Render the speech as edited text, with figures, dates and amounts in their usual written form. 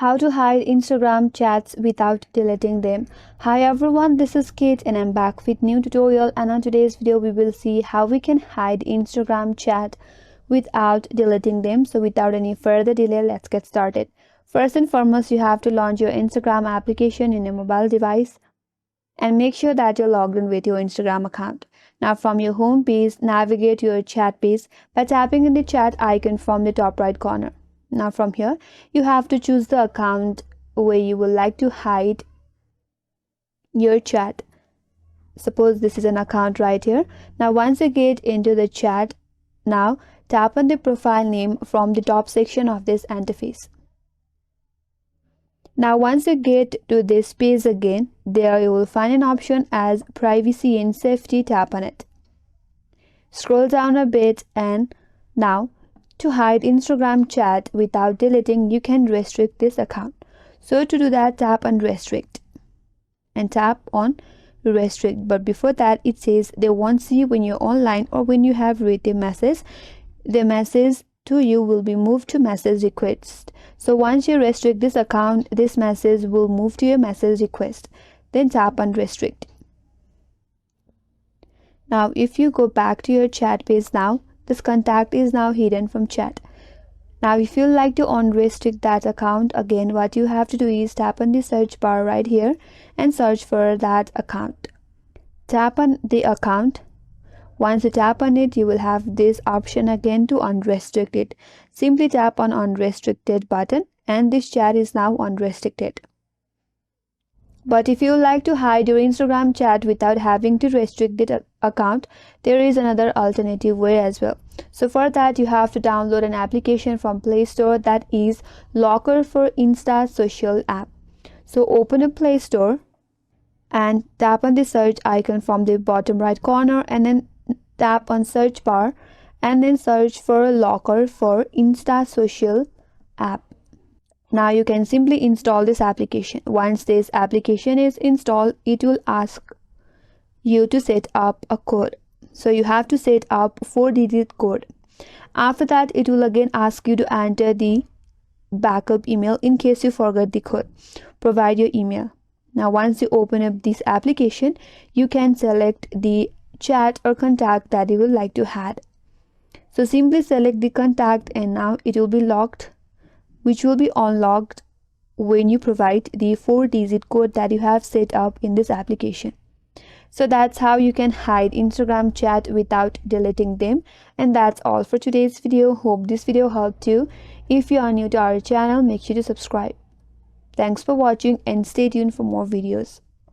How to hide Instagram chats without deleting them. Hi everyone, this is Kate and I'm back with new tutorial, and on today's video we will see how we can hide Instagram chat without deleting them. So without any further delay, let's get started. First and foremost, you have to launch your Instagram application in your mobile device and make sure that you're logged in with your Instagram account. Now from your home page, navigate to your chat page by tapping in the chat icon from the top right corner. Now from here, you have to choose the account where you would like to hide your chat. Suppose this is an account right here. Now once you get into the chat, now tap on the profile name from the top section of this interface. Now once you get to this page again, there you will find an option as privacy and safety. Tap on it. Scroll down a bit, and now to hide Instagram chat without deleting, you can restrict this account. So to do that, tap on restrict and tap on restrict. But before that, it says they won't see you when you're online or when you have read the message. The message to you will be moved to message request. So once you restrict this account, this message will move to your message request. Then tap on restrict. Now if you go back to your chat page, now this contact is now hidden from chat. Now if you like to unrestrict that account, again what you have to do is tap on the search bar right here and search for that account. Tap on the account. Once you tap on it, you will have this option again to unrestrict it. Simply tap on unrestricted button and this chat is now unrestricted. But if you like to hide your Instagram chat without having to restrict the account, there is another alternative way as well. So for that, you have to download an application from Play Store, that is Locker for Insta Social App. So open a Play Store and tap on the search icon from the bottom right corner, and then tap on search bar and then search for Locker for Insta Social App. Now you can simply install this application. Once this application is installed, it will ask you to set up a code. So you have to set up 4-digit code. After that, it will again ask you to enter the backup email in case you forget the code. Provide your email. Now once you open up this application, you can select the chat or contact that you would like to add. So simply select the contact and now it will be locked, which will be unlocked when you provide the 4-digit code that you have set up in this application. So that's how you can hide Instagram chat without deleting them. And that's all for today's video. Hope this video helped you. If you are new to our channel, make sure to subscribe. Thanks for watching and stay tuned for more videos.